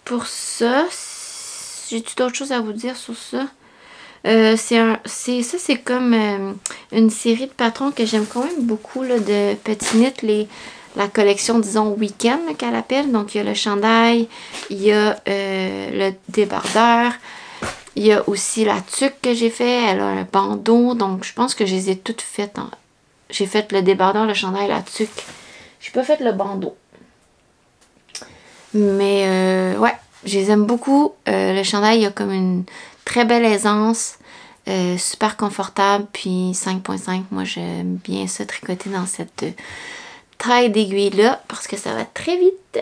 Pour ça, j'ai-tu d'autres choses à vous dire sur ça? C'est comme une série de patrons que j'aime quand même beaucoup, là, de Petit Knit, la collection, disons, week-end qu'elle appelle. Donc, il y a le chandail, il y a le débardeur, il y a aussi la tuque que j'ai fait, elle a un bandeau. Donc, je pense que je les ai toutes faites. J'ai fait le débardeur, le chandail, la tuque. J'ai pas fait le bandeau. Mais ouais, je les aime beaucoup. Le chandail, il a comme une très belle aisance, super confortable, puis 5,5, moi j'aime bien ça tricoter dans cette taille d'aiguille-là, parce que ça va très vite.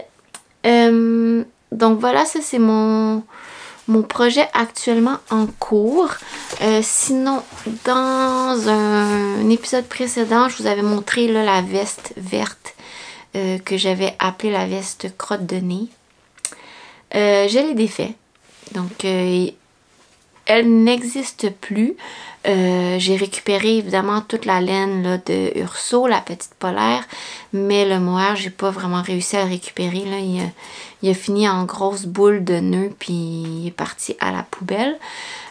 Donc voilà, ça c'est mon projet actuellement en cours. Sinon, dans un épisode précédent, je vous avais montré là, la veste verte que j'avais appelée la veste crotte de nez. Je l'ai défait. Donc, elle n'existe plus. J'ai récupéré évidemment toute la laine là, de Urso, la petite polaire, mais le mohair, j'ai pas vraiment réussi à le récupérer. Là. Il a fini en grosse boule de nœuds, puis il est parti à la poubelle.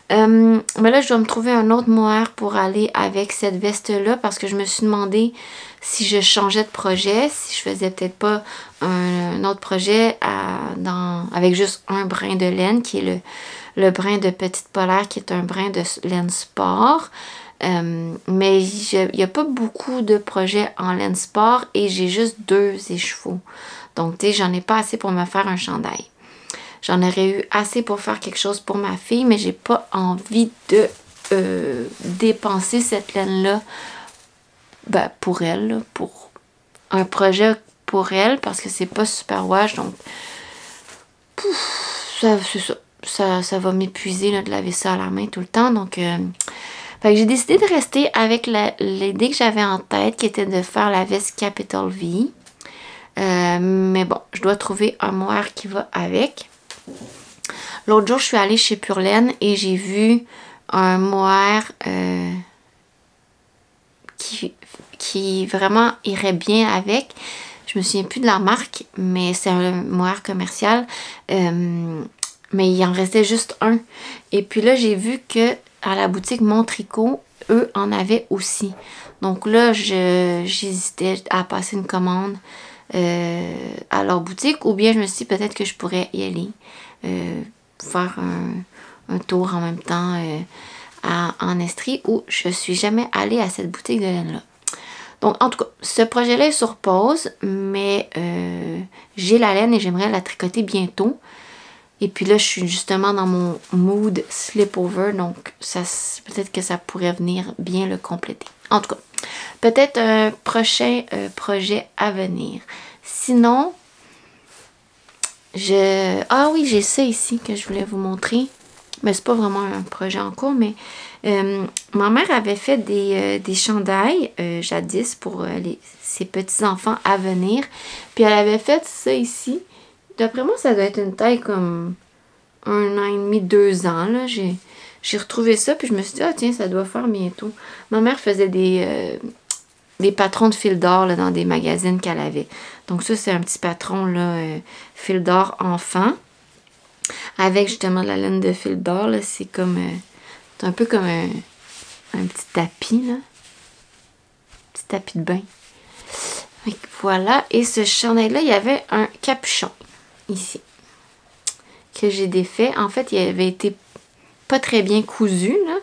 Mais là, je dois me trouver un autre mohair pour aller avec cette veste-là, parce que je me suis demandé si je changeais de projet, si je faisais peut-être pas un autre projet avec juste un brin de laine, qui est le brin de petite polaire, qui est un brin de laine sport. Mais il n'y a pas beaucoup de projets en laine sport et j'ai juste 2 écheveaux. Donc, tu sais, j'en ai pas assez pour me faire un chandail. J'en aurais eu assez pour faire quelque chose pour ma fille, mais j'ai pas envie de dépenser cette laine-là pour elle, là, pour un projet pour elle, parce que c'est pas super wash, donc c'est ça. Ça va m'épuiser de laver ça à la main tout le temps. Donc, fait que j'ai décidé de rester avec l'idée que j'avais en tête, qui était de faire la veste Capital V. Mais bon, je dois trouver un mohair qui va avec. L'autre jour, je suis allée chez Pure Laine et j'ai vu un mohair qui vraiment irait bien avec. Je me souviens plus de la marque, mais c'est un mohair commercial. Mais il en restait juste un. Et puis là, j'ai vu que à la boutique Mon Tricot, eux en avaient aussi. Donc là, j'hésitais à passer une commande à leur boutique. Ou bien je me suis dit peut-être que je pourrais y aller. Faire un tour en même temps en Estrie, où je suis jamais allée à cette boutique de laine-là. Donc, en tout cas, ce projet-là est sur pause, mais j'ai la laine et j'aimerais la tricoter bientôt. Et puis là, je suis justement dans mon mood sleepover, donc peut-être que ça pourrait venir bien le compléter. En tout cas, peut-être un prochain projet à venir. Sinon, ah oui, j'ai ça ici que je voulais vous montrer. Mais c'est pas vraiment un projet en cours, mais Ma mère avait fait des chandails jadis pour ses petits-enfants à venir. Puis elle avait fait ça ici. D'après moi, ça doit être une taille comme 1 an et demi, 2 ans. Là. J'ai retrouvé ça, puis je me suis dit, ah tiens, ça doit faire bientôt. Ma mère faisait des patrons de fil d'or dans des magazines qu'elle avait. Donc ça, c'est un petit patron, là, fil d'or enfant. Avec justement de la laine de fil d'or, là, c'est comme... c'est un peu comme un petit tapis, là. Petit tapis de bain. Donc, voilà. Et ce chandail-là, il y avait un capuchon, ici, que j'ai défait. En fait, il avait été pas très bien cousu, là.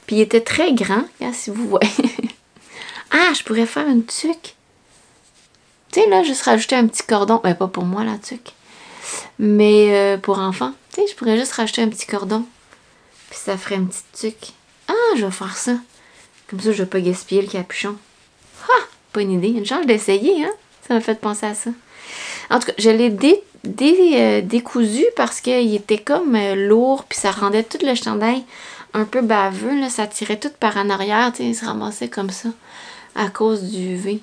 Puis il était très grand, hein, si vous voyez. Ah, je pourrais faire une tuque. Tu sais, là, juste rajouter un petit cordon. Ben, pas pour moi, la tuque. Mais pour enfants. Tu sais, je pourrais juste rajouter un petit cordon. Puis ça ferait une petite tuque. Ah, je vais faire ça. Comme ça, je vais pas gaspiller le capuchon. Ah, pas une idée. Une chance d'essayer, hein. Ça m'a fait penser à ça. En tout cas, je l'ai décousu parce qu'il était comme lourd. Puis ça rendait tout le chandail un peu baveux. Là. Ça tirait tout par en arrière. Tu sais, il se ramassait comme ça. À cause du V.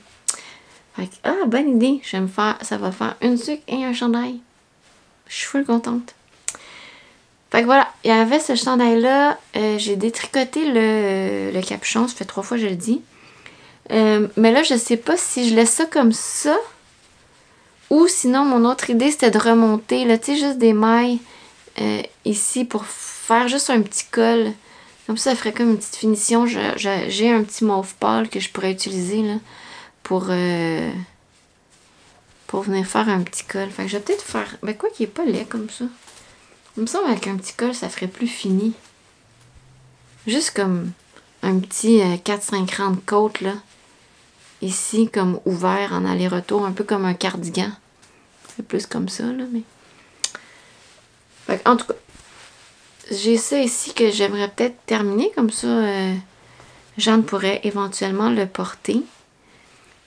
Fait que, ah, bonne idée. Je vais me faire, ça va faire une tuque et un chandail. Je suis full contente. Fait que voilà, il y avait ce chandail-là. J'ai détricoté le capuchon. Ça fait 3 fois que je le dis. Mais là, je sais pas si je laisse ça comme ça. Ou sinon, mon autre idée, c'était de remonter, là, tu sais, juste des mailles ici pour faire juste un petit col. Comme ça ferait comme une petite finition. J'ai un petit mauve pâle que je pourrais utiliser là, pour venir faire un petit col. Fait que je vais peut-être faire... Ben quoi qu'il n'est pas laid comme ça. Il me semble qu'avec un petit col, ça ferait plus fini. Juste comme un petit 4-5 rangs de côte là. Ici, comme ouvert en aller-retour. Un peu comme un cardigan. C'est plus comme ça là, mais... Fait que, en tout cas... J'ai ça ici que j'aimerais peut-être terminer. Comme ça, Jeanne pourrait éventuellement le porter.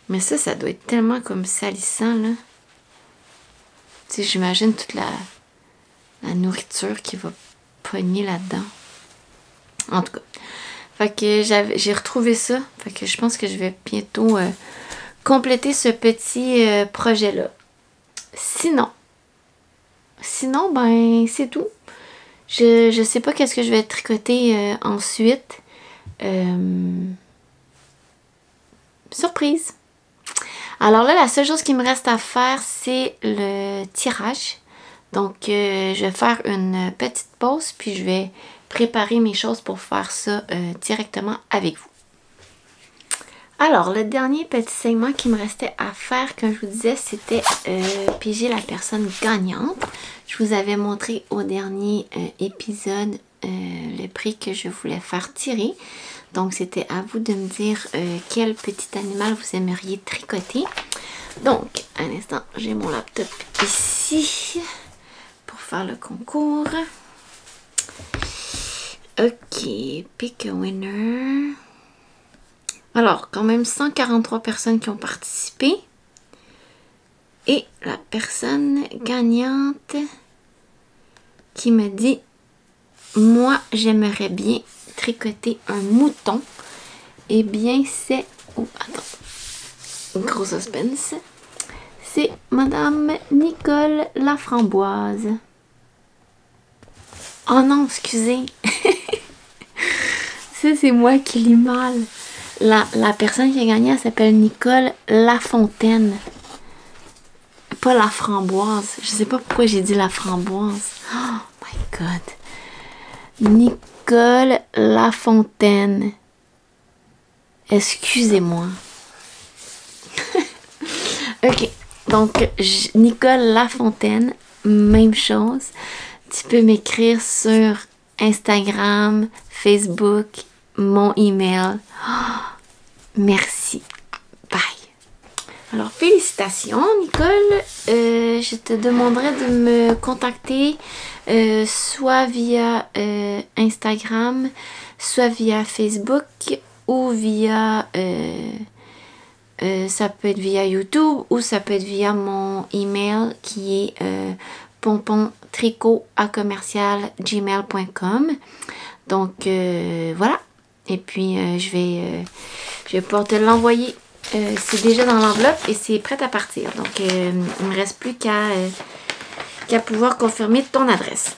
Mais ça doit être tellement comme salissant, là. Tu sais, j'imagine toute la nourriture qui va pogner là-dedans. En tout cas. Fait que j'ai retrouvé ça. Fait que je pense que je vais bientôt compléter ce petit projet-là. Sinon, ben, c'est tout. Je sais pas qu'est-ce que je vais tricoter ensuite. Surprise! Alors là, la seule chose qui me reste à faire, c'est le tirage. Donc, je vais faire une petite pause, puis je vais préparer mes choses pour faire ça directement avec vous. Alors, le dernier petit segment qui me restait à faire, comme je vous disais, c'était piger la personne gagnante. Je vous avais montré au dernier épisode le prix que je voulais faire tirer. Donc, c'était à vous de me dire quel petit animal vous aimeriez tricoter. Donc, un instant, j'ai mon laptop ici pour faire le concours. Ok, pick a winner. Alors, quand même 143 personnes qui ont participé. Et la personne gagnante qui me dit « Moi, j'aimerais bien tricoter un mouton. » Eh bien, c'est... Oh, attends. Gros suspense. C'est Madame Nicole Laframboise. Oh non, excusez. Ça, c'est moi qui lis mal. La personne qui a gagné, elle s'appelle Nicole Lafontaine. Pas la framboise. Je sais pas pourquoi j'ai dit la framboise. Oh my god. Nicole Lafontaine. Excusez-moi. Ok. Donc, Nicole Lafontaine, même chose. Tu peux m'écrire sur Instagram, Facebook, mon email. Oh, merci. Bye. Alors, félicitations, Nicole. Je te demanderai de me contacter soit via Instagram, soit via Facebook ou via... ça peut être via YouTube ou ça peut être via mon email qui est pompontricot@gmail.com. Donc, voilà. Et puis, je vais pouvoir te l'envoyer. C'est déjà dans l'enveloppe et c'est prêt à partir. Donc, il ne me reste plus qu'à pouvoir confirmer ton adresse.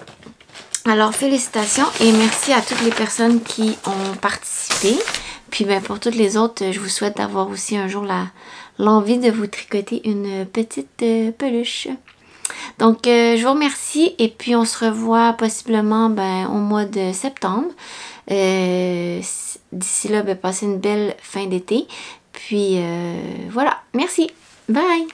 Alors, félicitations et merci à toutes les personnes qui ont participé. Puis, ben, pour toutes les autres, je vous souhaite d'avoir aussi un jour l'envie de vous tricoter une petite peluche. Donc, je vous remercie et puis on se revoit possiblement au mois de septembre. D'ici là, passez une belle fin d'été. Puis, voilà. Merci. Bye!